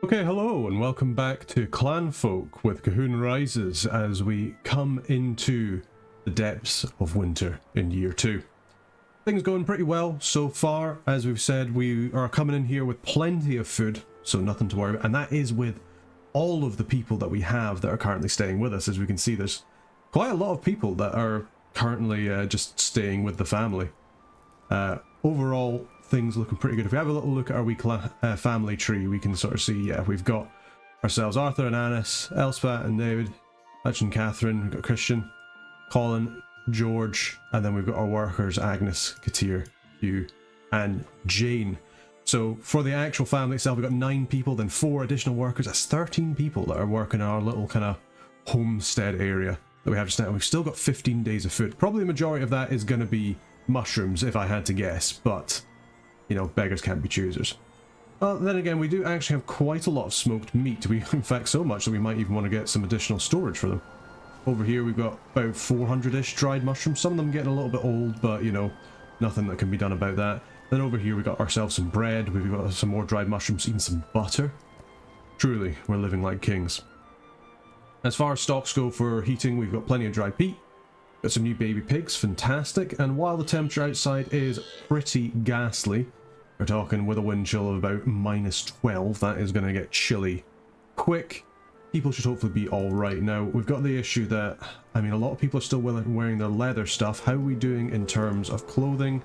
Okay, hello and welcome back to Clanfolk with Colquhoun Rises as we come into the depths of winter in year 2. Things going pretty well so far. As we've said, we are coming in here with plenty of food, so nothing to worry about, and that is with all of the people that we have that are currently staying with us. As we can see, there's quite a lot of people that are currently just staying with the family. Overall, things looking pretty good. If we have a little look at our wee family tree, we can sort of see, yeah, we've got ourselves Arthur and Annis, Elspeth and David, Hutch and Catherine, we've got Christian, Colin, George, and then we've got our workers, Agnes, Katir, Hugh, and Jane. So for the actual family itself, we've got 9 people, then 4 additional workers. That's 13 people that are working in our little kind of homestead area that we have just now. We've still got 15 days of food. Probably the majority of that is going to be mushrooms, if I had to guess, but you know, beggars can't be choosers. Then again, we do actually have quite a lot of smoked meat. We, in fact, so much that we might even want to get some additional storage for them. Over here, we've got about 400-ish dried mushrooms. Some of them getting a little bit old, but you know, nothing that can be done about that. Then over here, we got ourselves some bread. We've got some more dried mushrooms, even some butter. Truly, we're living like kings. As far as stocks go for heating, we've got plenty of dry peat. Got some new baby pigs, fantastic. And while the temperature outside is pretty ghastly, we're talking with a wind chill of about -12, that is going to get chilly quick. People should hopefully be alright. Now, we've got the issue that, I mean, a lot of people are still wearing their leather stuff. How are we doing in terms of clothing?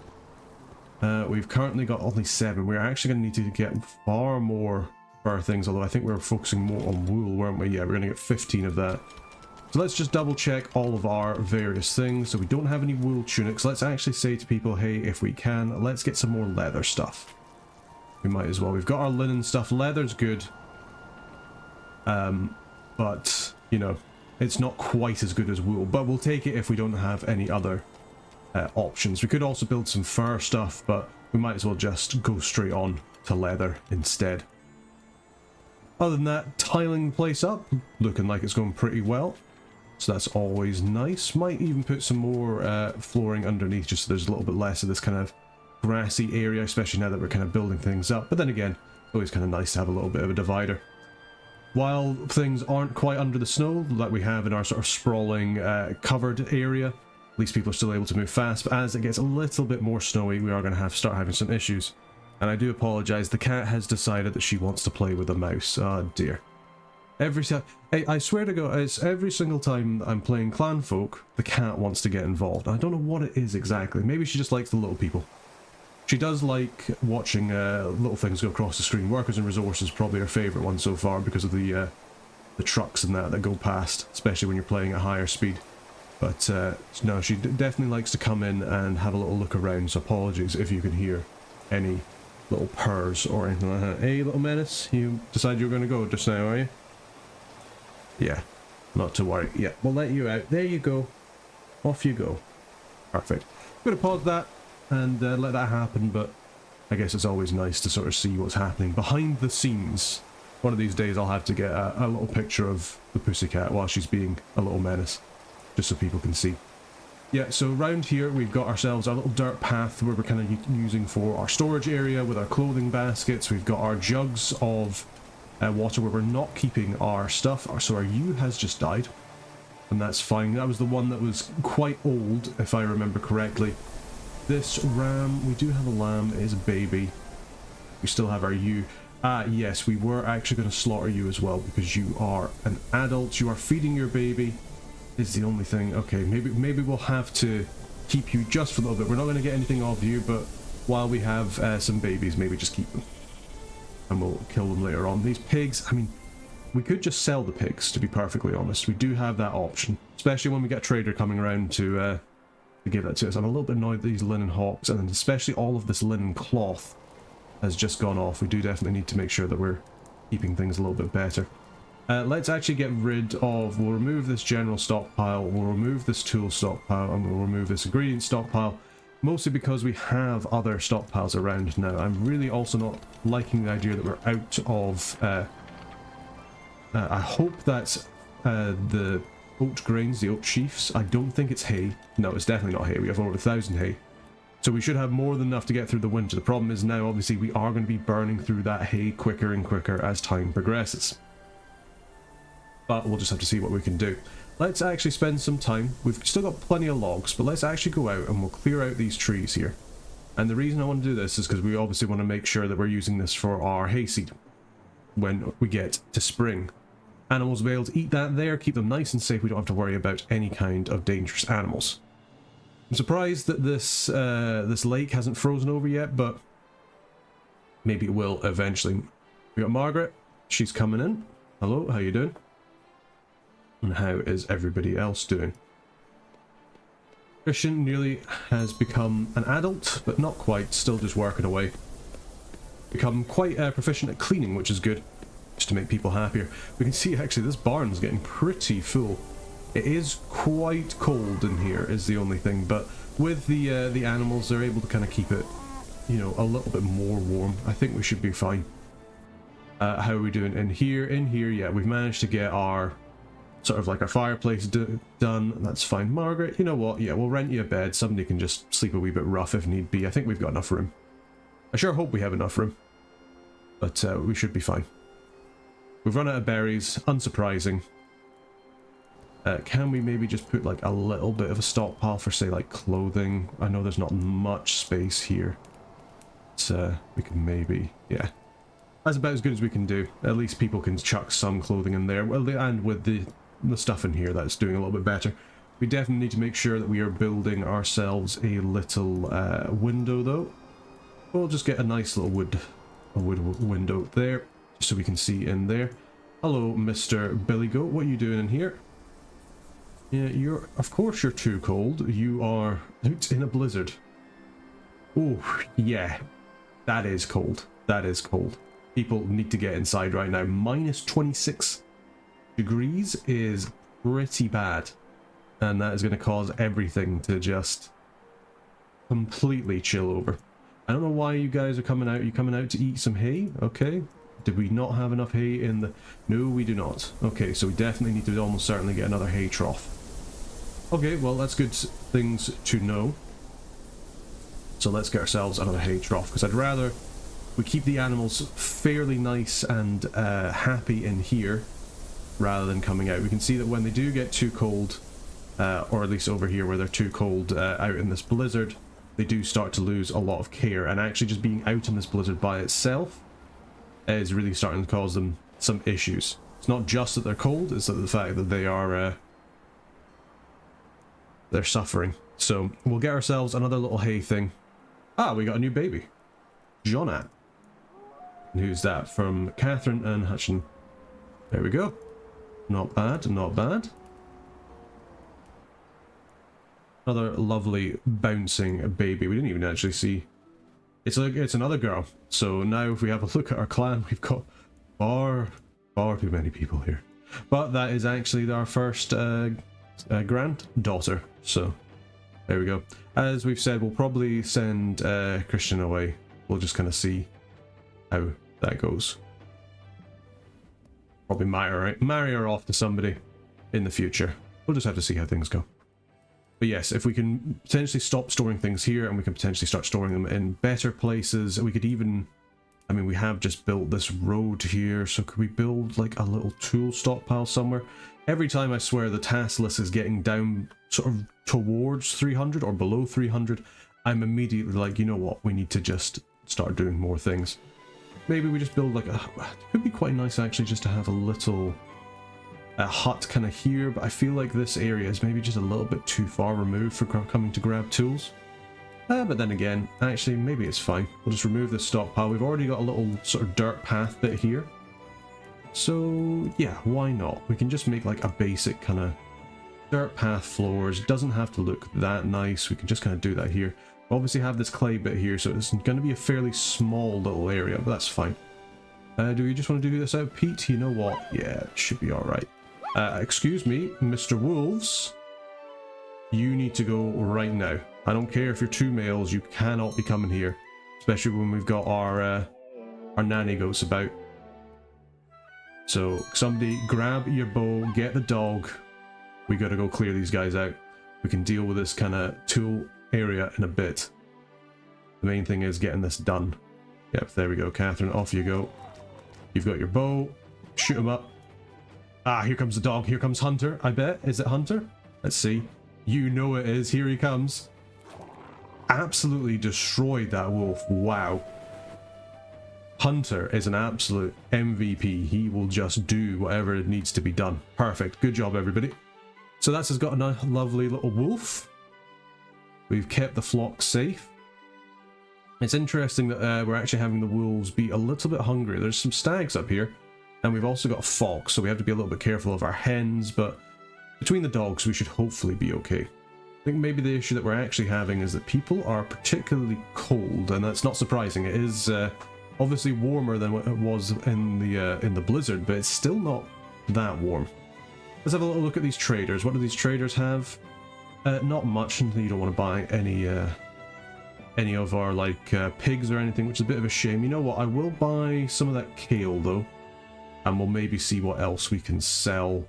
We've currently got only 7. We're actually going to need to get far more fur things, although I think we're focusing more on wool, weren't we? Yeah, we're going to get 15 of that. So let's just double check all of our various things. So we don't have any wool tunics. Let's actually say to people, hey, if we can, let's get some more leather stuff. We might as well. We've got our linen stuff. Leather's good. But, you know, it's not quite as good as wool. But we'll take it if we don't have any other options. We could also build some fur stuff, but we might as well just go straight on to leather instead. Other than that, tiling the place up, looking like it's going pretty well. So that's always nice. Might even put some more flooring underneath just so there's a little bit less of this kind of grassy area, especially now that we're kind of building things up. But then again, always kind of nice to have a little bit of a divider. While things aren't quite under the snow that we have in our sort of sprawling covered area, at least people are still able to move fast. But as it gets a little bit more snowy, we are going to start having some issues. And I do apologise, the cat has decided that she wants to play with a mouse. Oh dear. Every time, I swear to God, it's every single time I'm playing Clanfolk, the cat wants to get involved. I don't know what it is exactly. Maybe she just likes the little people. She does like watching little things go across the screen. Workers and resources probably her favourite one so far because of the trucks and that go past, especially when you're playing at higher speed. But no, she definitely likes to come in and have a little look around. So apologies if you can hear any little purrs or anything like that. Hey, little menace, you decided you were going to go just now, are you? Yeah, not to worry. Yeah, we'll let you out. There you go. Off you go. Perfect. I'm going to pause that and let that happen, but I guess it's always nice to sort of see what's happening behind the scenes. One of these days I'll have to get a little picture of the pussycat while she's being a little menace, just so people can see. Yeah, so around here we've got ourselves our little dirt path where we're kind of using for our storage area with our clothing baskets. We've got our jugs of water where we're not keeping our stuff. So our ewe has just died, and that's fine. That was the one that was quite old, if I remember correctly. This ram, we do have a lamb, it is a baby. We still have our ewe. Ah, yes, we were actually going to slaughter you as well because you are an adult. You are feeding your baby. Is the only thing. Okay, maybe we'll have to keep you just for a little bit. We're not going to get anything off you, but while we have some babies, maybe just keep them. And we'll kill them later on. These pigs, I mean, we could just sell the pigs, to be perfectly honest. We do have that option, especially when we get a trader coming around to give that to us. I'm a little bit annoyed at these linen hawks, and then especially all of this linen cloth has just gone off. We do definitely need to make sure that we're keeping things a little bit better. Let's actually get rid of, we'll remove this general stockpile, we'll remove this tool stockpile, and we'll remove this ingredient stockpile. Mostly because we have other stockpiles around now. I'm really also not liking the idea that we're out of... I hope that's the oat grains, the oat sheaves. I don't think it's hay. No, it's definitely not hay. We have over 1,000 hay. So we should have more than enough to get through the winter. The problem is now, obviously, we are going to be burning through that hay quicker and quicker as time progresses. But we'll just have to see what we can do. Let's actually spend some time. We've still got plenty of logs, but let's actually go out and we'll clear out these trees here. And the reason I want to do this is because we obviously want to make sure that we're using this for our hayseed when we get to spring. Animals will be able to eat that there, keep them nice and safe. We don't have to worry about any kind of dangerous animals. I'm surprised that this lake hasn't frozen over yet, but maybe it will eventually. We got Margaret. She's coming in. Hello, how you doing? And how is everybody else doing? Christian nearly has become an adult, but not quite, still just working away. Become quite proficient at cleaning, which is good, just to make people happier. We can see actually this barn's getting pretty full. It is quite cold in here is the only thing, but with the animals, they're able to kind of keep it, you know, a little bit more warm. I think we should be fine. How are we doing in here? In here, yeah, we've managed to get our sort of like our fireplace done. That's fine. Margaret, you know what? Yeah, we'll rent you a bed. Somebody can just sleep a wee bit rough if need be. I think we've got enough room. I sure hope we have enough room, but we should be fine. We've run out of berries, unsurprising. Can we maybe just put like a little bit of a stockpile for, say, like clothing? I know there's not much space here. But, we can maybe, yeah. That's about as good as we can do. At least people can chuck some clothing in there. Well, and with the stuff in here, that's doing a little bit better. We definitely need to make sure that we are building ourselves a little window, though. We'll just get a nice little wood window there, just so we can see in there. Hello, Mr. Billy Goat. What are you doing in here? Yeah, of course you're too cold. You are out in a blizzard. Oh, yeah. That is cold. That is cold. People need to get inside right now. Minus 26 degrees is pretty bad. And that is going to cause everything to just completely chill over. I don't know why you guys are coming out. Are you coming out to eat some hay? Okay. Did we not have enough hay in the... No, we do not. Okay, so we definitely need to almost certainly get another hay trough. Okay, well, that's good things to know. So let's get ourselves another hay trough, because I'd rather we keep the animals fairly nice and happy in here, rather than coming out. We can see that when they do get too cold, or at least over here where they're too cold out in this blizzard, they do start to lose a lot of care, and actually just being out in this blizzard by itself is really starting to cause them some issues. It's not just that they're cold, it's that the fact that they are they're suffering. So we'll get ourselves another little hay thing. Ah, we got a new baby. Jonat. And who's that? From Catherine and Hutchin. There we go. Not bad, not bad. Another lovely bouncing baby. We didn't even actually see. It's another girl. So now if we have a look at our clan, we've got far too many people here. But that is actually our first granddaughter. So there we go. As we've said, we'll probably send Christian away. We'll just kind of see how that goes. Probably marry her off to somebody in the future. We'll just have to see how things go. But yes, if we can potentially stop storing things here and we can potentially start storing them in better places, we could even... I mean, we have just built this road here, so could we build like a little tool stockpile somewhere? Every time I swear the task list is getting down sort of towards 300 or below 300, I'm immediately like, you know what, we need to just start doing more things. Maybe we just build like a... It could be quite nice actually just to have a little hut kind of here, but I feel like this area is maybe just a little bit too far removed for coming to grab tools. But then again, actually maybe it's fine. We'll just remove this stockpile. We've already got a little sort of dirt path bit here. So yeah, why not? We can just make like a basic kind of dirt path floors. It doesn't have to look that nice. We can just kind of do that here. We obviously have this clay bit here, so it's going to be a fairly small little area, but that's fine. Do we just want to do this out, Pete? You know what? Yeah, it should be alright. Excuse me, Mr. Wolves. You need to go right now. I don't care if you're two males, you cannot be coming here. Especially when we've got our nanny goats about. So somebody grab your bow, get the dog. We gotta go clear these guys out. We can deal with this kind of tool area in a bit. The main thing is getting this done. Yep, there we go, Catherine. Off you go. You've got your bow. Shoot him up. Ah, here comes the dog. Here comes Hunter, I bet. Is it Hunter? Let's see. You know it is. Here he comes. Absolutely destroyed that wolf. Wow. Hunter is an absolute MVP. He will just do whatever it needs to be done. Perfect. Good job, everybody. So that's got a lovely little wolf. We've kept the flock safe. It's interesting that we're actually having the wolves be a little bit hungry. There's some stags up here, and we've also got a fox, so we have to be a little bit careful of our hens, but between the dogs we should hopefully be okay. I think maybe the issue that we're actually having is that people are particularly cold, and that's not surprising. It is obviously warmer than what it was in the blizzard, but it's still not that warm. Let's have a little look at these traders. What do these traders have? Not much, and you don't want to buy any of our like pigs or anything, which is a bit of a shame. You know what, I will buy some of that kale though, and we'll maybe see what else we can sell.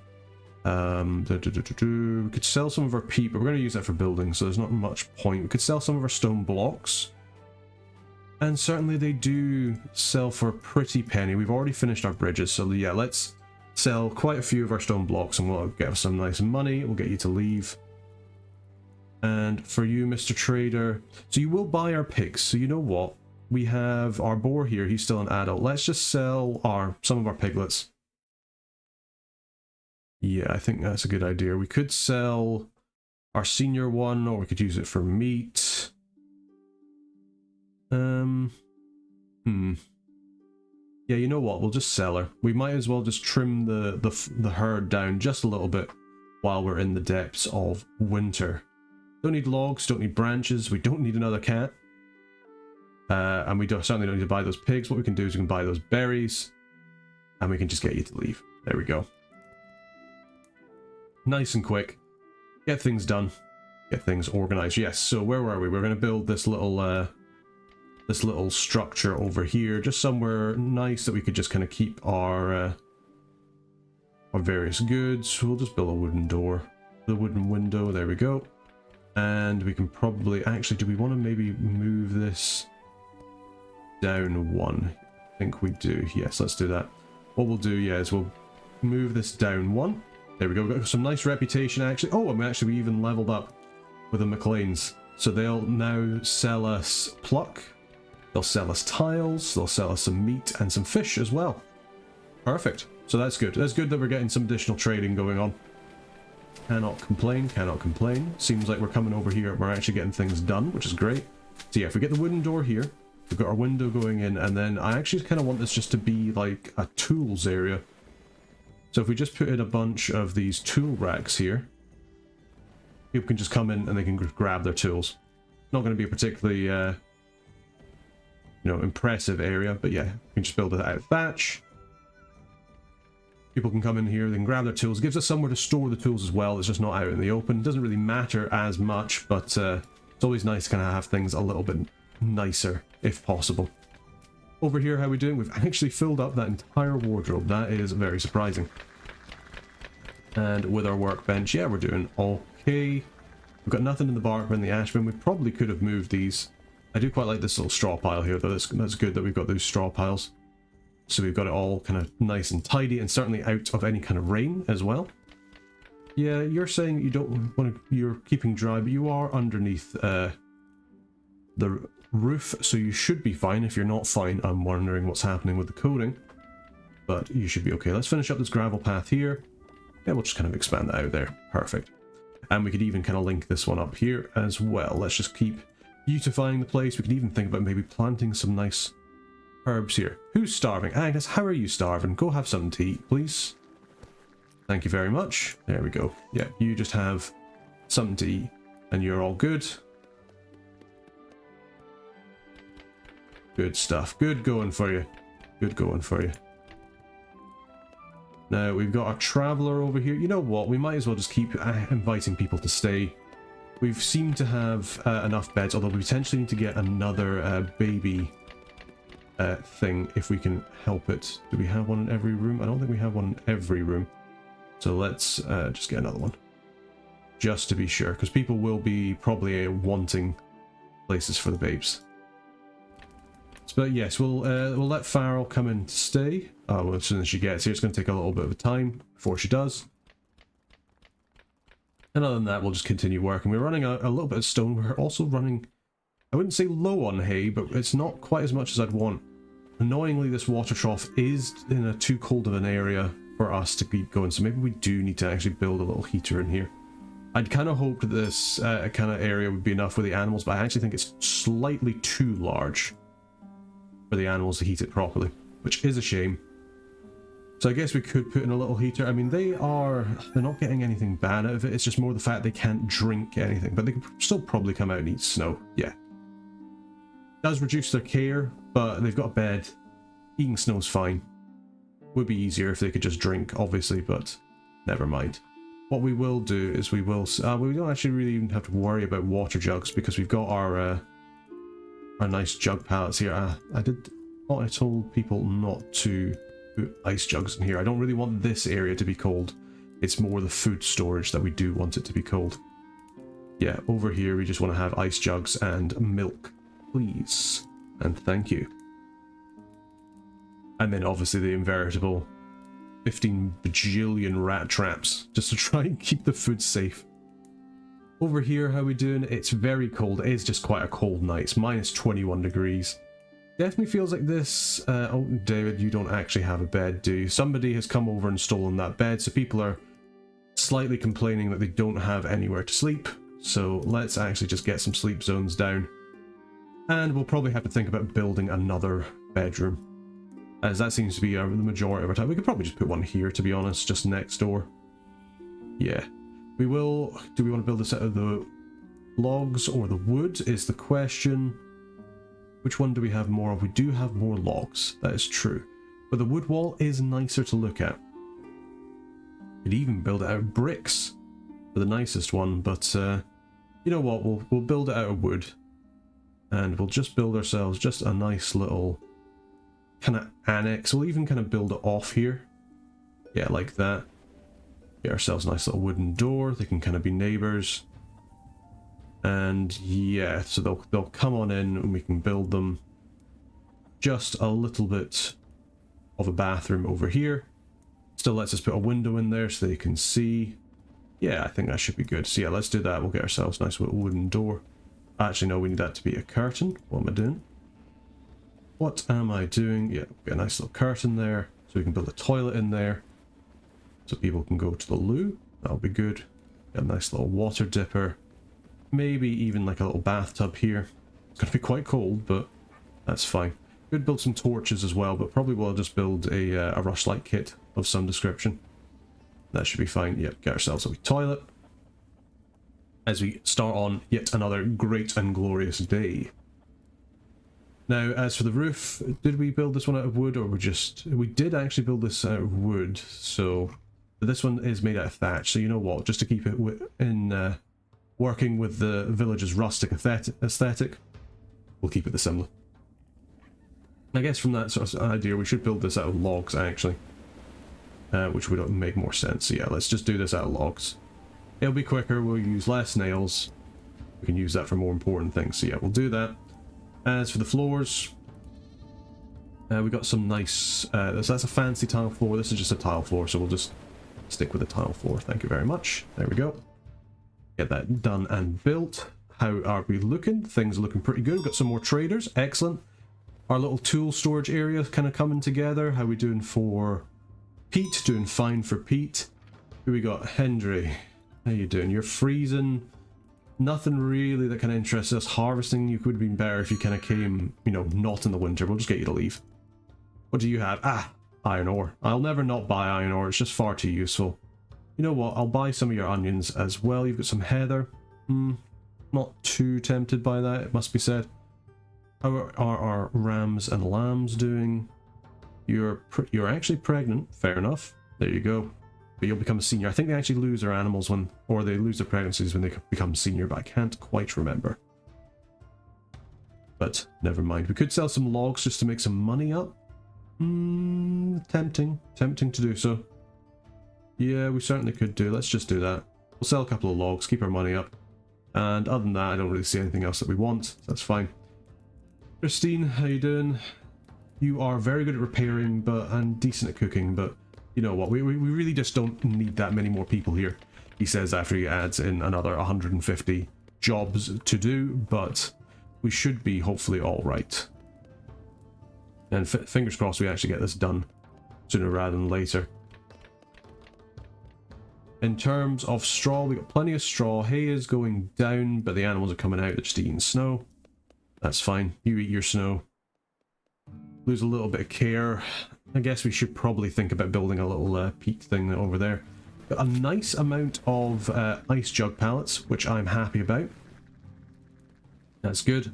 We could sell some of our peat, but we're going to use that for building, so there's not much point. We could sell some of our stone blocks, and certainly they do sell for a pretty penny. We've already finished our bridges, so yeah, let's sell quite a few of our stone blocks and we'll get some nice money. We'll get you to leave. And for you, Mr. Trader, so you will buy our pigs. So you know what? We have our boar here. He's still an adult. Let's just sell some of our piglets. Yeah, I think that's a good idea. We could sell our senior one, or we could use it for meat. Yeah, you know what? We'll just sell her. We might as well just trim the herd down just a little bit while we're in the depths of winter. Don't need logs, don't need branches, we don't need another cat. And we certainly don't need to buy those pigs. What we can do is we can buy those berries, and we can just get you to leave. There we go. Nice and quick. Get things done. Get things organized. Yes, so where were we? We're going to build this little structure over here, just somewhere nice that we could just kind of keep our various goods. We'll just build a wooden door. The wooden window, there we go. And we can probably, actually, do we want to maybe move this down one? I think we do. Yes, let's do that. What we'll do, yeah, is we'll move this down one. There we go. We've got some nice reputation, actually. Oh, and we even leveled up with the McLeans. So they'll now sell us pluck. They'll sell us tiles. They'll sell us some meat and some fish as well. Perfect. So that's good. That's good that we're getting some additional trading going on. Cannot complain, cannot complain. Seems like we're coming over here and we're actually getting things done, which is great. So yeah, if we get the wooden door here, we've got our window going in, and then I actually kind of want this just to be like a tools area. So if we just put in a bunch of these tool racks here, people can just come in and they can grab their tools. Not going to be a particularly, impressive area, but yeah, we can just build it out of thatch. People can come in here, they can grab their tools. It gives us somewhere to store the tools as well. It's just not out in the open. It doesn't really matter as much, but it's always nice to kind of have things a little bit nicer, if possible. Over here, how are we doing? We've actually filled up that entire wardrobe. That is very surprising. And with our workbench, yeah, we're doing okay. We've got nothing in the bark bin, the ash bin. We probably could have moved these. I do quite like this little straw pile here, though. That's good that we've got those straw piles. So we've got it all kind of nice and tidy, and certainly out of any kind of rain as well. Yeah, you're saying you don't want to, you're keeping dry, but you are underneath the roof, so you should be fine. If you're not fine, I'm wondering what's happening with the coding, but you should be okay. Let's finish up this gravel path here. Yeah, we'll just kind of expand that out there. Perfect. And we could even kind of link this one up here as well. Let's just keep beautifying the place. We could even think about maybe planting some nice herbs here. Who's starving? Agnes, how are you starving? Go have something to eat, please. Thank you very much. There we go. Yeah, you just have something to eat and you're all good. Good stuff. Good going for you. Good going for you. Now, we've got our traveller over here. You know what? We might as well just keep inviting people to stay. We've seemed to have enough beds, although we potentially need to get another baby thing if we can help it. Do we have one in every room? I don't think we have one in every room. So let's just get another one. Just to be sure, because people will be probably wanting places for the babes. But yes, we'll let Farrell come in to stay. Well, as soon as she gets here, it's going to take a little bit of time before she does. And other than that, we'll just continue working. We're running a little bit of stone. We're also running, I wouldn't say low on hay, but it's not quite as much as I'd want. Annoyingly, this water trough is in a too cold of an area for us to keep going, so maybe we do need to actually build a little heater in here. I'd kind of hoped that this kind of area would be enough for the animals, but I actually think it's slightly too large for the animals to heat it properly, which is a shame. So I guess we could put in a little heater. I mean, they're not getting anything bad out of it. It's just more the fact they can't drink anything, but they could still probably come out and eat snow. Yeah. Does reduce their care, but they've got a bed. Eating snow's fine. Would be easier if they could just drink, obviously, but never mind. What we will do is we don't actually really even have to worry about water jugs because we've got our nice jug pallets here. I told people not to put ice jugs in here. I don't really want this area to be cold. It's more the food storage that we do want it to be cold. Yeah, over here we just want to have ice jugs and milk, please. And thank you. And then obviously the inveritable 15 bajillion rat traps just to try and keep the food safe. Over here, how we doing? It's very cold. It is just quite a cold night. It's minus 21 degrees. Definitely feels like this. Oh, David, you don't actually have a bed, do you? Somebody has come over and stolen that bed, so people are slightly complaining that they don't have anywhere to sleep. So let's actually just get some sleep zones down. And we'll probably have to think about building another bedroom, as that seems to be the majority of our time. We could probably just put one here, to be honest, just next door. Yeah. We will... Do we want to build this out of the logs or the wood is the question. Which one do we have more of? We do have more logs, that is true. But the wood wall is nicer to look at. Could even build it out of bricks for the nicest one, but you know what, we'll build it out of wood. And we'll just build ourselves just a nice little kind of annex. We'll even kind of build it off here. Yeah, like that. Get ourselves a nice little wooden door. They can kind of be neighbors. And yeah, so they'll come on in and we can build them just a little bit of a bathroom over here. Still lets us put a window in there so they can see. Yeah, I think that should be good. So yeah, let's do that. We'll get ourselves a nice little wooden door. Actually, no, we need that to be a curtain. What am I doing? What am I doing? Yeah, get a nice little curtain there. So we can build a toilet in there. So people can go to the loo. That'll be good. Get a nice little water dipper. Maybe even like a little bathtub here. It's going to be quite cold, but that's fine. Could build some torches as well, but probably we'll just build a rushlight kit of some description. That should be fine. Yep, get ourselves a wee toilet. As we start on yet another great and glorious day. Now, as for the roof, did we build this one out of wood, or we did actually build this out of wood, so this one is made out of thatch, so you know what, just to keep it in working with the village's rustic aesthetic, we'll keep it the similar. I guess from that sort of idea, we should build this out of logs, actually, which would make more sense. So yeah, let's just do this out of logs. It'll be quicker, we'll use less nails, we can use that for more important things, so yeah, we'll do that. As for the floors, we got some nice, so that's a fancy tile floor. This is just a tile floor, so we'll just stick with the tile floor. Thank you very much. There we go. Get that done and built. How are we looking? Things are looking pretty good. We've got some more traders. Excellent. Our little tool storage area kind of coming together. How are we doing for Pete? Doing fine for Pete. Who we got? Hendry. How you doing? You're freezing. Nothing really that kind of interests us. Harvesting, you could have been better if you kind of came, you know, not in the winter. We'll just get you to leave. What do you have? Ah, iron ore. I'll never not buy iron ore. It's just far too useful. You know what? I'll buy some of your onions as well. You've got some heather. Not too tempted by that, it must be said. How are our rams and lambs doing? You're actually pregnant. Fair enough. There you go. But you'll become a senior. I think they actually lose their animals or they lose their pregnancies when they become senior, but I can't quite remember. But never mind. We could sell some logs just to make some money up. Tempting to do so. Yeah, we certainly could do. Let's just do that. We'll sell a couple of logs, keep our money up. And other than that, I don't really see anything else that we want, so that's fine. Christine, how you doing? You are very good at repairing and decent at cooking, but you know what, we really just don't need that many more people here, he says after he adds in another 150 jobs to do, but we should be hopefully all right. And fingers crossed we actually get this done sooner rather than later. In terms of straw, we got plenty of straw. Hay is going down, but the animals are coming out. They're just eating snow. That's fine. You eat your snow. Lose a little bit of care. I guess we should probably think about building a little peak thing over there. Got a nice amount of ice jug pallets, which I'm happy about. That's good.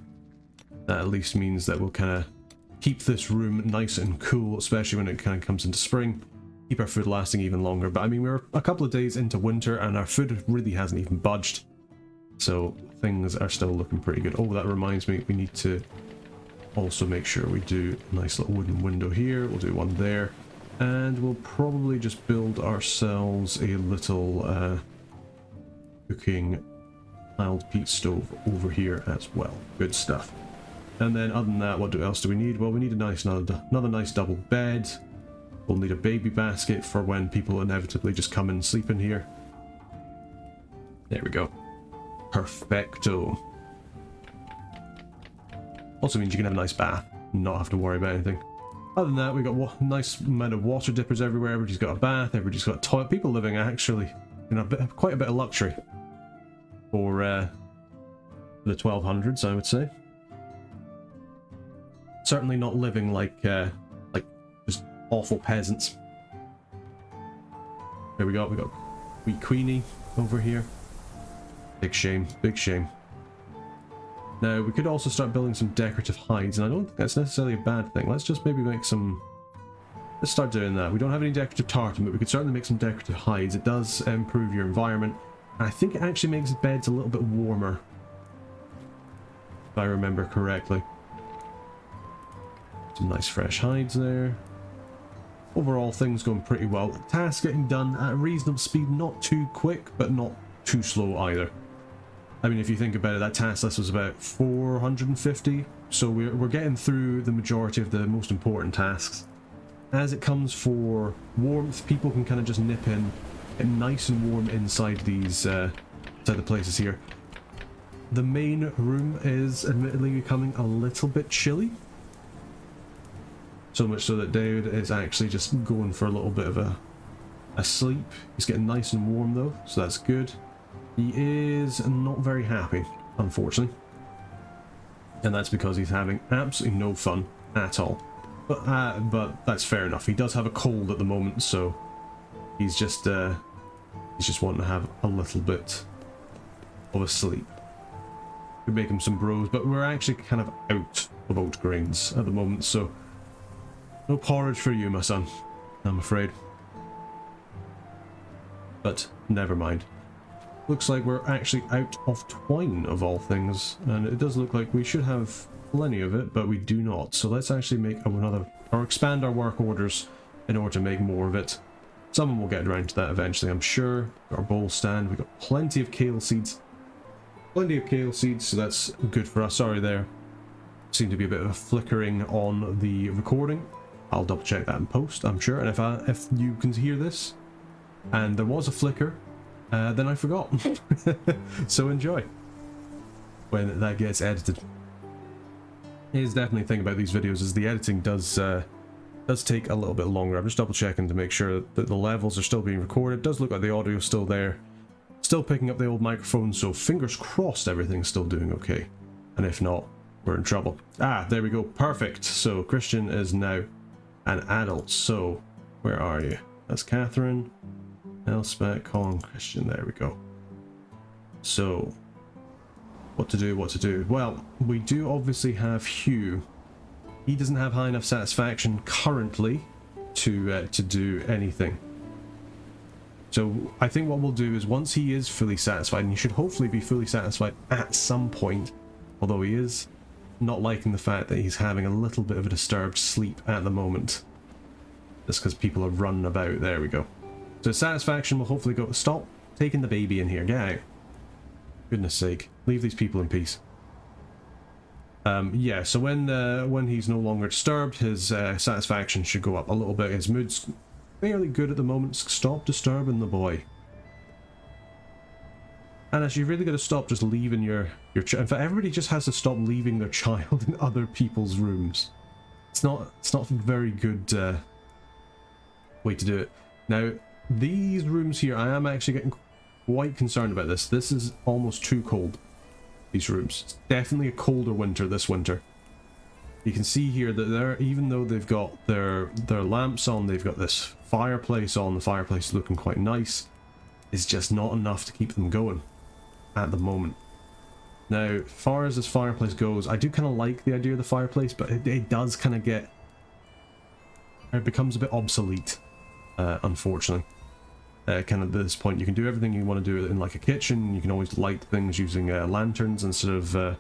That at least means that we'll kind of keep this room nice and cool, especially when it kind of comes into spring. Keep our food lasting even longer. But I mean, we're a couple of days into winter and our food really hasn't even budged. So things are still looking pretty good. Oh, that reminds me, we need to also make sure we do a nice little wooden window here. We'll do one there. And we'll probably just build ourselves a little cooking tiled peat stove over here as well. Good stuff. And then other than that, what else do we need? Well, we need another nice double bed. We'll need a baby basket for when people inevitably just come and sleep in here. There we go. Perfecto. Also means you can have a nice bath and not have to worry about anything. Other than that, we've got a nice amount of water dippers everywhere. Everybody's got a bath. Everybody's got a toilet. People living actually in quite a bit of luxury for the 1200s, I would say. Certainly not living like just awful peasants. There we go. We got wee Queenie over here. Big shame. Big shame. Now, we could also start building some decorative hides, and I don't think that's necessarily a bad thing. Let's just maybe make some... Let's start doing that. We don't have any decorative tartan, but we could certainly make some decorative hides. It does improve your environment, and I think it actually makes beds a little bit warmer, if I remember correctly. Some nice fresh hides there. Overall, things going pretty well. Tasks getting done at a reasonable speed, not too quick, but not too slow either. I mean, if you think about it, that task list was about 450, so we're getting through the majority of the most important tasks. As it comes for warmth, people can kind of just nip in, get nice and warm inside these inside the places here. The main room is admittedly becoming a little bit chilly. So much so that David is actually just going for a little bit of a sleep. He's getting nice and warm though, so that's good. He is not very happy, unfortunately. And that's because he's having absolutely no fun at all. But that's fair enough. He does have a cold at the moment, so he's just wanting to have a little bit of a sleep. Could make him some bros, but we're actually kind of out of oat grains at the moment, so no porridge for you, my son, I'm afraid. But never mind. Looks like we're actually out of twine, of all things, and it does look like we should have plenty of it, but we do not. So let's actually make another, or expand our work orders in order to make more of it. Someone will get around to that eventually, I'm sure. Got our bowl stand, we've got plenty of kale seeds. Plenty of kale seeds, so that's good for us. Sorry there. Seemed to be a bit of a flickering on the recording. I'll double check that in post, I'm sure. And if you can hear this, and there was a flicker, then I forgot. So enjoy when that gets edited. Here's definitely the thing about these videos is the editing does take a little bit longer. I'm just double checking to make sure that the levels are still being recorded. It does look like the audio's still there. Still picking up the old microphone, so fingers crossed everything's still doing okay. And if not, we're in trouble. Ah, there we go. Perfect. So Christian is now an adult. So where are you? That's Catherine. Elspeth, Colin, Christian, there we go. So, what to do? Well, we do obviously have Hugh. He doesn't have high enough satisfaction currently to do anything. So, I think what we'll do is once he is fully satisfied, and he should hopefully be fully satisfied at some point, although he is not liking the fact that he's having a little bit of a disturbed sleep at the moment. Just because people are running about. There we go. So satisfaction will hopefully go. Stop taking the baby in here. Get out. Goodness sake. Leave these people in peace. Yeah, so when he's no longer disturbed, his satisfaction should go up a little bit. His mood's fairly good at the moment. Stop disturbing the boy. And as you've really got to stop just leaving your in fact, everybody just has to stop leaving their child in other people's rooms. It's not a very good way to do it. Now, these rooms here, I am actually getting quite concerned about this. This is almost too cold. These rooms. It's definitely a colder winter this winter. You can see here that they're, even though they've got their lamps on, they've got this fireplace on. The fireplace is looking quite nice. It's just not enough to keep them going at the moment. Now, as far as this fireplace goes, I do kind of like the idea of the fireplace, but it does kind of get... It becomes a bit obsolete, unfortunately. Kind of at this point, you can do everything you want to do in like a kitchen. You can always light things using lanterns instead of the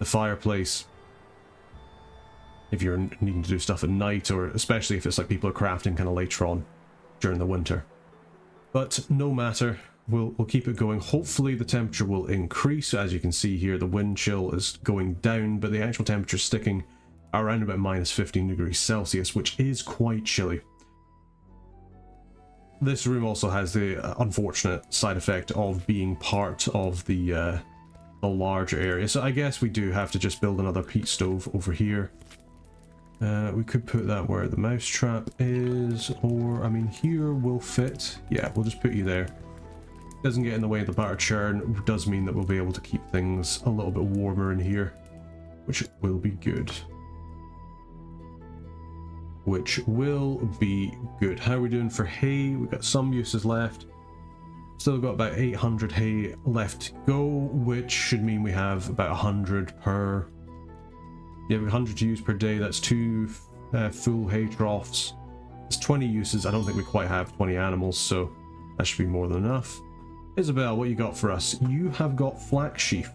fireplace. If you're needing to do stuff at night, or especially if it's like people are crafting kind of later on during the winter. But no matter, we'll keep it going. Hopefully the temperature will increase. As you can see here, the wind chill is going down, but the actual temperature is sticking around about minus 15 degrees Celsius, which is quite chilly. This room also has the unfortunate side effect of being part of the larger area. So I guess we do have to just build another peat stove over here. We could put that where the mouse trap is, or I mean here will fit. Yeah, we'll just put you there. Doesn't get in the way of the batter churn. Does mean that we'll be able to keep things a little bit warmer in here, which will be good. How are we doing for hay? We've got some uses left. Still got about 800 hay left to go, which should mean we have about 100 per... Yeah, 100 to use per day. That's 2 full hay troughs. It's 20 uses. I don't think we quite have 20 animals, so that should be more than enough. Isabel, what you got for us? You have got flax sheaf.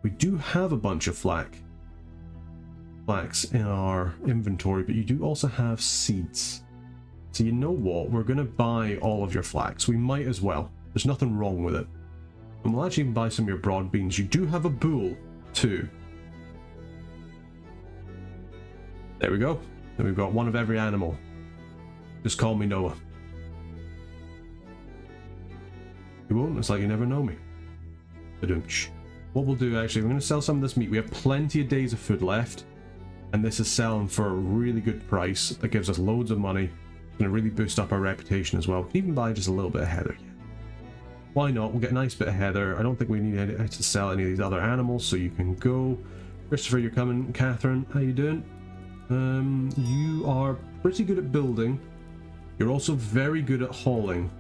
We do have a bunch of flax in our inventory, but you do also have seeds. So you know what? We're going to buy all of your flax. We might as well. There's nothing wrong with it. And we'll actually even buy some of your broad beans. You do have a bull, too. There we go. Then we've got one of every animal. Just call me Noah. You won't? It's like you never know me. Ba-doom-sh. What we'll do, actually, we're going to sell some of this meat. We have plenty of days of food left. And this is selling for a really good price. That gives us loads of money. It's going to really boost up our reputation as well. We can even buy just a little bit of heather. Why not? We'll get a nice bit of heather. I don't think we need to sell any of these other animals, so you can go. Christopher, you're coming. Catherine, how you doing? You are pretty good at building. You're also very good at hauling.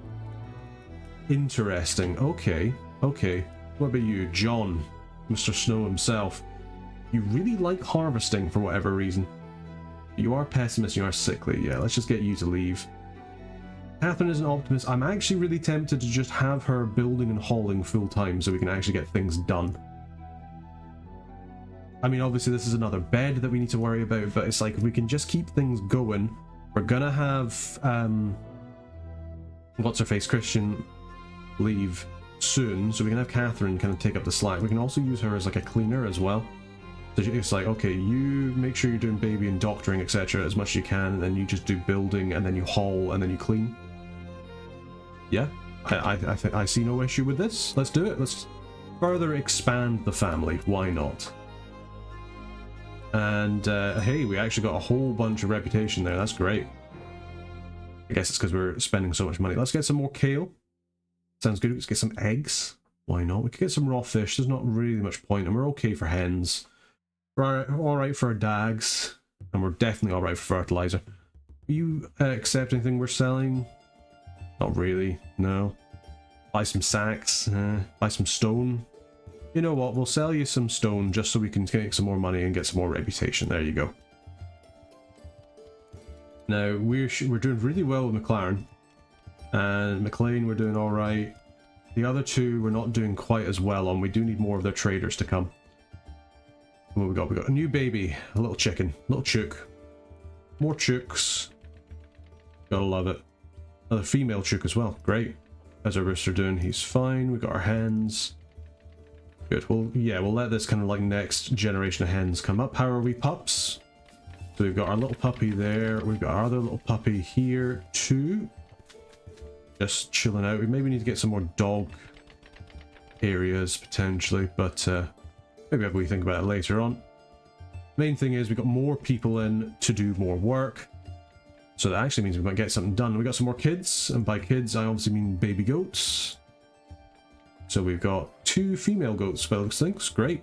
Interesting. Okay. What about you, John? Mr. Snow himself. You really like harvesting for whatever reason. You are pessimist, you are sickly. Yeah, let's just get you to leave. Catherine is an optimist. I'm actually really tempted to just have her building and hauling full time so we can actually get things done. I mean, obviously this is another bed that we need to worry about, but it's like if we can just keep things going, we're gonna have what's her face, Christian, leave soon, so we can have Catherine kind of take up the slack. We can also use her as like a cleaner as well. So it's like, okay, you make sure you're doing baby and doctoring, etc. as much as you can, and then you just do building, and then you haul, and then you clean. Yeah, I see no issue with this. Let's do it. Let's further expand the family. Why not? And hey, we actually got a whole bunch of reputation there. That's great. I guess it's because we're spending so much money. Let's get some more kale. Sounds good. Let's get some eggs. Why not? We could get some raw fish. There's not really much point, and we're okay for hens. We're alright for our dags, and we're definitely alright for fertilizer. You accept anything we're selling? Not really, no. Buy some sacks, buy some stone. You know what, we'll sell you some stone just so we can make some more money and get some more reputation. There you go. Now, we're doing really well with McLaren. And McLean, we're doing alright. The other two, we're not doing quite as well on. We do need more of their traders to come. What we got? We got a new baby, a little chicken, little chook. More chooks. Gotta love it. Another female chook as well. Great. How's our rooster doing? He's fine. We got our hens. Good. Well, yeah, we'll let this kind of like next generation of hens come up. How are we, pups? So we've got our little puppy there. We've got our other little puppy here too. Just chilling out. We maybe need to get some more dog areas potentially, but maybe we think about it later on. Main thing is we've got more people in to do more work. So that actually means we might get something done. We got some more kids, and by kids I obviously mean baby goats. So we've got 2 female goats by looks of things. Great.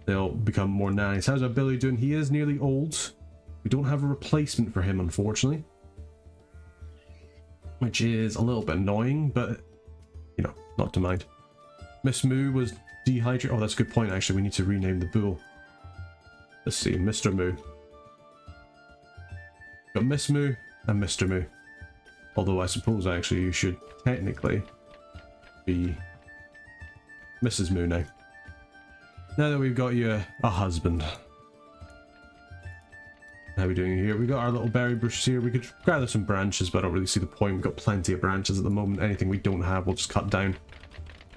They'll become more nannies. How's our Billy doing? He is nearly old. We don't have a replacement for him, unfortunately. Which is a little bit annoying, but, you know, not to mind. Miss Moo was dehydrated. Oh, that's a good point, actually. We need to rename the bull. Let's see, Mr. Moo. Got Miss Moo and Mr. Moo. Although I suppose, actually, you should technically be Mrs. Moo now. Now that we've got you a husband. How are we doing here? We got our little berry bushes here. We could gather some branches, but I don't really see the point. We've got plenty of branches at the moment. Anything we don't have, we'll just cut down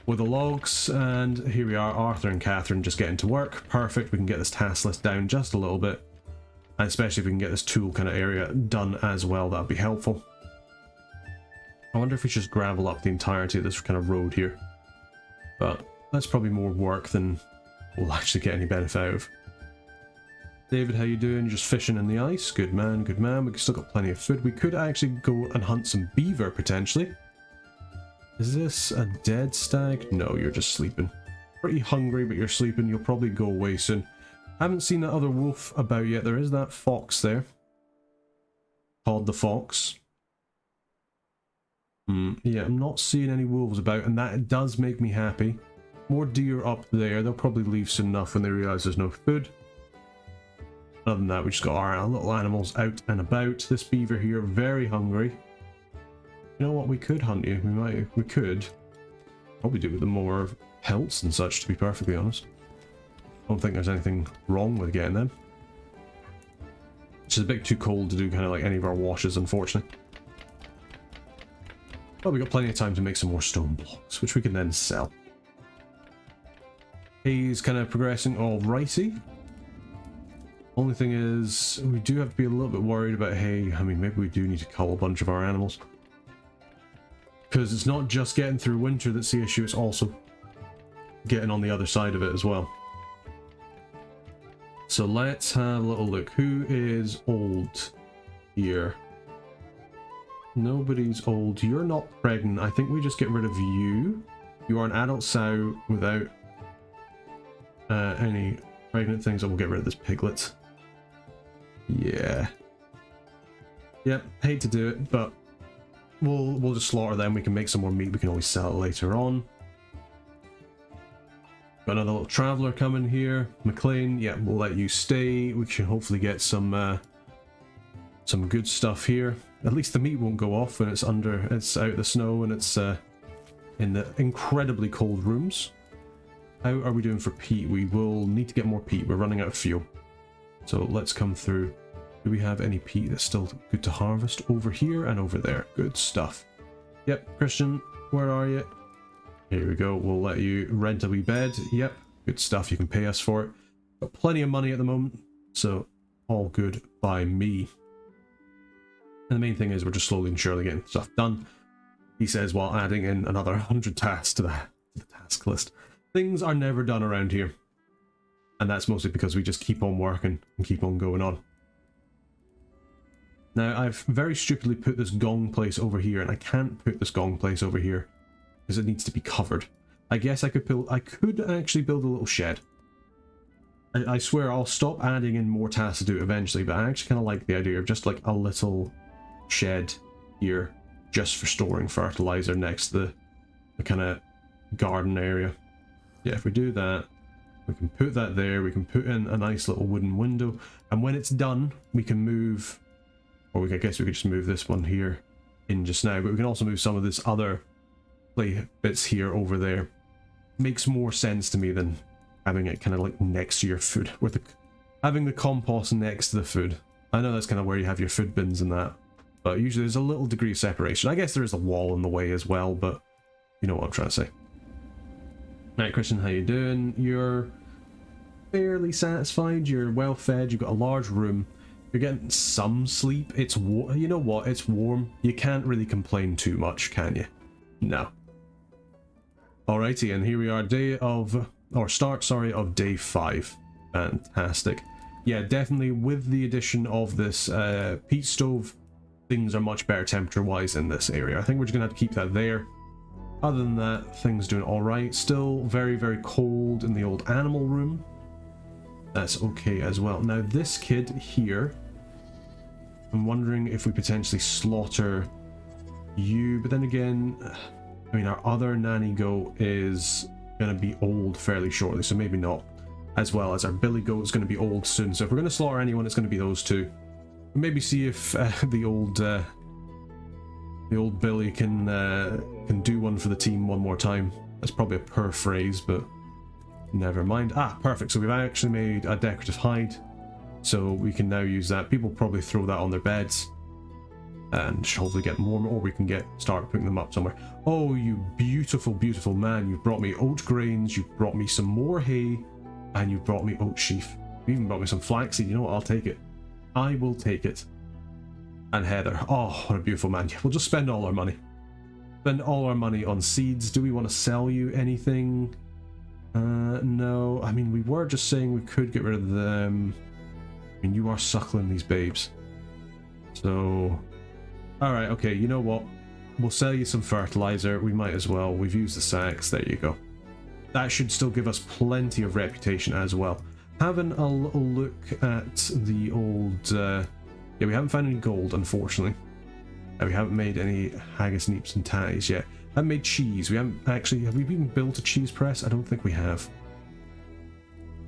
with the logs. And here we are, Arthur and Catherine just getting to work. Perfect. We can get this task list down just a little bit. And especially if we can get this tool kind of area done as well, that'd be helpful. I wonder if we should just gravel up the entirety of this kind of road here. But that's probably more work than we'll actually get any benefit out of. David, how you doing? You're just fishing in the ice. Good man, good man. We've still got plenty of food. We could actually go and hunt some beaver, potentially. Is this a dead stag? No, you're just sleeping. Pretty hungry, but you're sleeping. You'll probably go away soon. Haven't seen that other wolf about yet. There is that fox there. Called the fox. Yeah, I'm not seeing any wolves about, and that does make me happy. More deer up there. They'll probably leave soon enough when they realise there's no food. Other than that, we just got our little animals out and about. This beaver here, very hungry. You know what? We could hunt you. We could. Probably do with the more pelts and such, to be perfectly honest. I don't think there's anything wrong with getting them. It's just a bit too cold to do kind of like any of our washes, unfortunately. But we got plenty of time to make some more stone blocks, which we can then sell. He's kind of progressing all righty. Only thing is, we do have to be a little bit worried about hay. I mean, maybe we do need to cull a bunch of our animals. Because it's not just getting through winter that's the issue, it's also getting on the other side of it as well. So let's have a little look. Who is old here? Nobody's old. You're not pregnant. I think we just get rid of you. You are an adult sow without any pregnant things. And we'll get rid of this piglet. Yeah. Yep, hate to do it, but we'll just slaughter them. We can make some more meat. We can always sell it later on. Got another little traveler coming here. McLean, yeah, we'll let you stay. We can hopefully get some good stuff here. At least the meat won't go off when it's out of the snow and it's in the incredibly cold rooms. How are we doing for peat? We will need to get more peat. We're running out of fuel. So let's come through. Do we have any peat that's still good to harvest? Over here and over there. Good stuff. Yep, Christian, where are you? Here we go. We'll let you rent a wee bed. Yep, good stuff. You can pay us for it. Got plenty of money at the moment, so all good by me. And the main thing is we're just slowly and surely getting stuff done. He says while adding in another 100 tasks to the task list. Things are never done around here. And that's mostly because we just keep on working and keep on going on. Now, I've very stupidly put this gong place over here, and I can't put this gong place over here because it needs to be covered. I guess I could actually build a little shed. I swear I'll stop adding in more tasks to do eventually, but I actually kind of like the idea of just like a little shed here just for storing fertilizer next to the kind of garden area. Yeah, if we do that, we can put that there, we can put in a nice little wooden window, and when it's done, we can move, or I guess we could just move this one here in just now, but we can also move some of this other play bits here over there. Makes more sense to me than having it kind of like next to your food, with having the compost next to the food. I know that's kind of where you have your food bins and that, but usually there's a little degree of separation. I guess there is a wall in the way as well, but you know what I'm trying to say. Right, Christian, how you doing? You're fairly satisfied, you're well fed, you've got a large room, you're getting some sleep. It's you know what, it's warm. You can't really complain too much, can you? No. Alrighty, and here we are, start of day 5. Fantastic. Yeah, definitely with the addition of this peat stove, things are much better temperature-wise in this area. I think we're just gonna have to keep that there. Other than that, things doing alright. Still very, very cold in the old animal room. That's okay as well. Now this kid here, I'm wondering if we potentially slaughter you, but then again, I mean, our other nanny goat is going to be old fairly shortly, so maybe not, as well as our billy goat is going to be old soon. So if we're going to slaughter anyone, it's going to be those two. Maybe see if the old Billy can do one for the team one more time. That's probably a poor phrase, but never mind. Ah, perfect. So we've actually made a decorative hide, so we can now use that. People probably throw that on their beds and hopefully get more, or we can start putting them up somewhere. Oh, you beautiful, beautiful man. You've brought me oat grains, you've brought me some more hay, and you've brought me oat sheaf. You even brought me some flaxseed. You know what? I'll take it. I will take it. And heather. Oh, what a beautiful man. We'll just spend all our money. Spend all our money on seeds. Do we want to sell you anything? No. I mean, we were just saying we could get rid of them. I mean, you are suckling these babes. So... Alright, okay, you know what? We'll sell you some fertilizer. We might as well. We've used the sacks. There you go. That should still give us plenty of reputation as well. Having a little look at the old... yeah, we haven't found any gold, unfortunately. We haven't made any haggis, neeps, and tatties yet. Haven't made cheese. We haven't actually... Have we even built a cheese press? I don't think we have.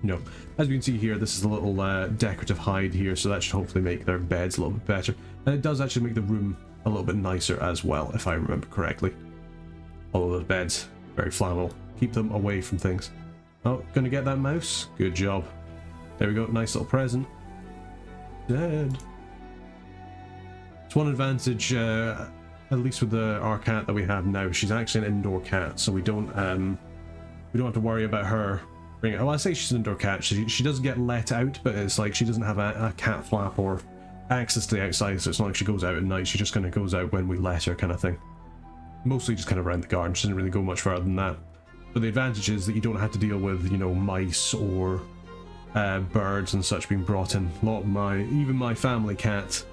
No. As we can see here, this is a little decorative hide here, so that should hopefully make their beds a little bit better. And it does actually make the room a little bit nicer as well, if I remember correctly. Although those beds, very flammable. Keep them away from things. Oh, gonna get that mouse? Good job. There we go, nice little present. Dead. It's one advantage, at least with our cat that we have now. She's actually an indoor cat, so we don't have to worry about her. Well, I say she's an indoor cat. She doesn't get let out, but it's like she doesn't have a cat flap or access to the outside, so it's not like she goes out at night. She just kind of goes out when we let her, kind of thing. Mostly just kind of around the garden. She doesn't really go much further than that. But the advantage is that you don't have to deal with, you know, mice or birds and such being brought in. A lot of even my family cat,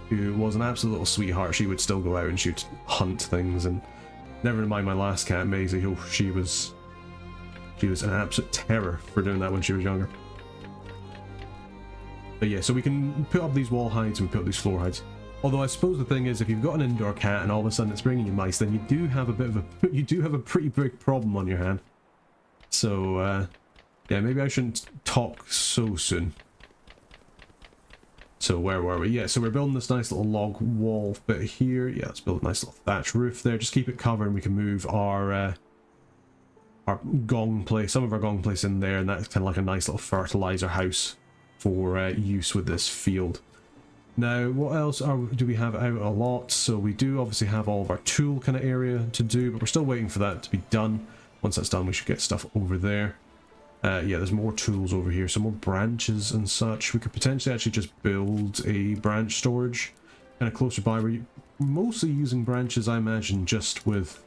who was an absolute little sweetheart, she would still go out and she'd hunt things. And never mind my last cat, Maisie, who she was an absolute terror for doing that when she was younger. But yeah, so we can put up these wall hides and we put up these floor hides. Although I suppose the thing is, if you've got an indoor cat and all of a sudden it's bringing you mice, then you do have a pretty big problem on your hand. So yeah, maybe I shouldn't talk so soon. So where were we? Yeah, so we're building this nice little log wall bit here. Yeah, let's build a nice little thatch roof there. Just keep it covered and we can move our gong place, some of our gong place in there, and that's kind of like a nice little fertilizer house for use with this field. Now, what else do we have out a lot? So we do obviously have all of our tool kind of area to do, but we're still waiting for that to be done. Once that's done, we should get stuff over there. Yeah, there's more tools over here, some more branches and such. We could potentially actually just build a branch storage kind of closer by. We're mostly using branches, I imagine, just with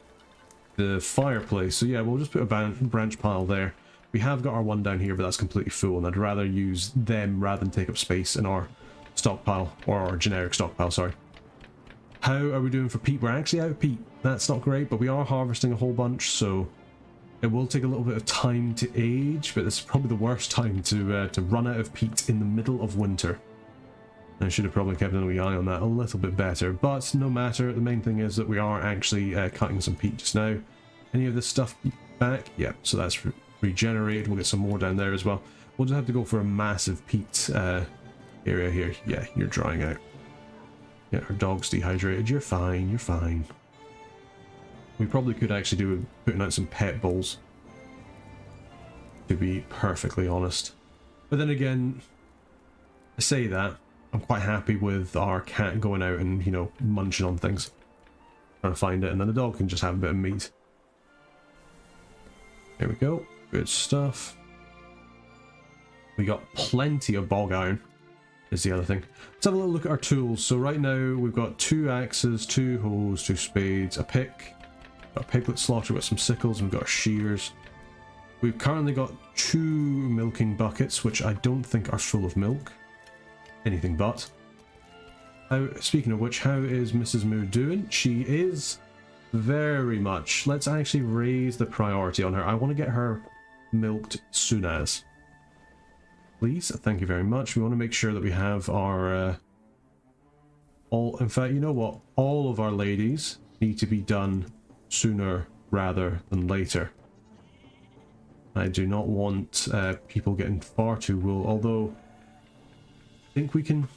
the fireplace. So yeah, we'll just put a branch pile there. We have got our one down here, but that's completely full, and I'd rather use them rather than take up space in our stockpile, or our generic stockpile, sorry. How are we doing for peat? We're actually out of peat. That's not great, but we are harvesting a whole bunch, so it will take a little bit of time to age, but this is probably the worst time to run out of peat in the middle of winter. I should have probably kept an eye on that a little bit better, but no matter. The main thing is that we are actually cutting some peat just now. Any of this stuff back? Yeah, so that's regenerated. We'll get some more down there as well. We'll just have to go for a massive peat area here. Yeah, you're drying out. Yeah, our dog's dehydrated. You're fine, you're fine. We probably could actually do with putting out some pet bowls, to be perfectly honest. But then again, I say that, I'm quite happy with our cat going out and, you know, munching on things, trying to find it, and then the dog can just have a bit of meat. There we go. Good stuff. We got plenty of bog iron, is the other thing. Let's have a little look at our tools. So right now we've got 2 axes, 2 hoes, 2 spades, a pick, got a piglet slaughter, we've got some sickles, and we've got our shears. We've currently got 2 milking buckets, which I don't think are full of milk. Anything but. Speaking of which, how is Mrs. Moo doing? She is very much. Let's actually raise the priority on her. I want to get her milked soon as. Please, thank you very much. We want to make sure that we have our in fact, you know what? All of our ladies need to be done sooner rather than later. I do not want people getting far too wool, although I think we can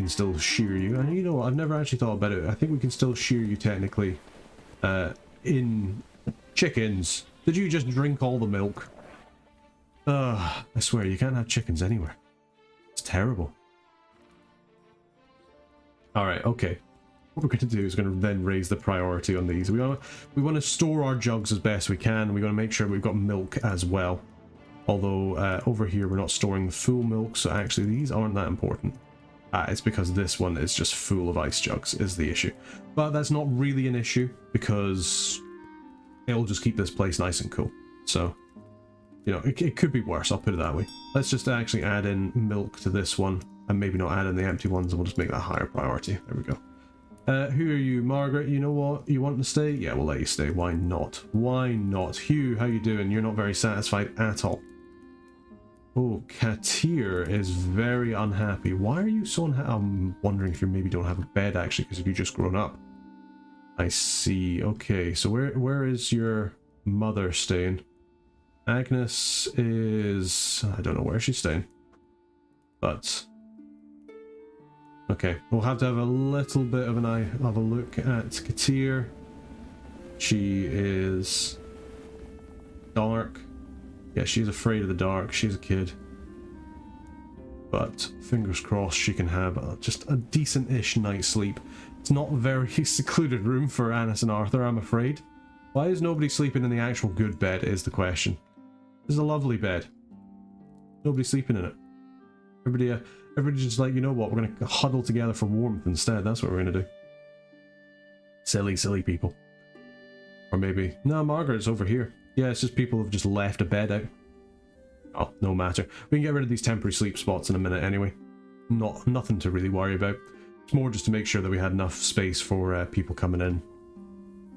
still shear you. And you know what? I've never actually thought about it. I think we can still shear you technically in chickens. Did you just drink all the milk? I swear, you can't have chickens anywhere. It's terrible. Alright, okay. What we're going to do is going to then raise the priority on these. We want to store our jugs as best we can. We want to make sure we've got milk as well. Although over here we're not storing the full milk, so actually these aren't that important. It's because this one is just full of ice jugs is the issue. But that's not really an issue because it'll just keep this place nice and cool. So, you know, it could be worse, I'll put it that way. Let's just actually add in milk to this one and maybe not add in the empty ones, and we'll just make that a higher priority. There we go. Who are you, Margaret? You know what? You want to stay? Yeah, we'll let you stay. Why not? Why not? Hugh, how you doing? You're not very satisfied at all. Oh, Katir is very unhappy. Why are you so unhappy? I'm wondering if you maybe don't have a bed, actually, because you've just grown up. I see. Okay, so where is your mother staying? Agnes is... I don't know where she's staying. But... okay, we'll have to have a little bit of a look at Katir. She is... dark. Yeah, she's afraid of the dark. She's a kid. But fingers crossed she can have just a decent-ish night's sleep. It's not a very secluded room for Annis and Arthur, I'm afraid. Why is nobody sleeping in the actual good bed is the question. This is a lovely bed. Nobody's sleeping in it. Everybody's just like, you know what, we're going to huddle together for warmth instead. That's what we're going to do. Silly, silly people. Or maybe... no, Margaret's over here. Yeah, it's just people have just left a bed out. Oh, no matter. We can get rid of these temporary sleep spots in a minute anyway. Nothing to really worry about. It's more just to make sure that we had enough space for people coming in.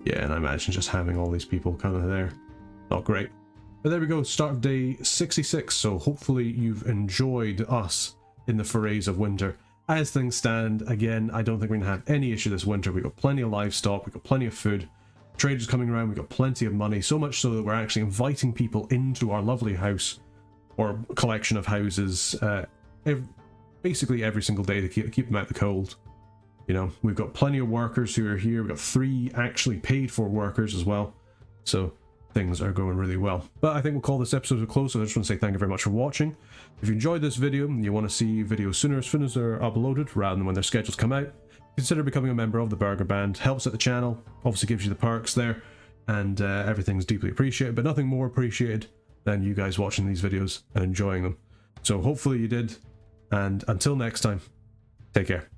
Yeah, and I imagine just having all these people kind of there. Not great. But there we go, start of day 66. So hopefully you've enjoyed us in the forays of winter. As things stand, again, I don't think we're going to have any issue this winter. We've got plenty of livestock, we've got plenty of food. Traders coming around, we've got plenty of money, so much so that we're actually inviting people into our lovely house, or collection of houses, basically every single day to keep them out the cold. You know, we've got plenty of workers who are here, we've got 3 actually paid for workers as well, so things are going really well. But I think we'll call this episode a close, so I just want to say thank you very much for watching. If you enjoyed this video and you want to see videos sooner as soon as they're uploaded, rather than when their schedules come out, consider becoming a member of the Burger Band. Helps at the channel, obviously gives you the perks there, and everything's deeply appreciated, but nothing more appreciated than you guys watching these videos and enjoying them. So hopefully you did, and until next time, take care.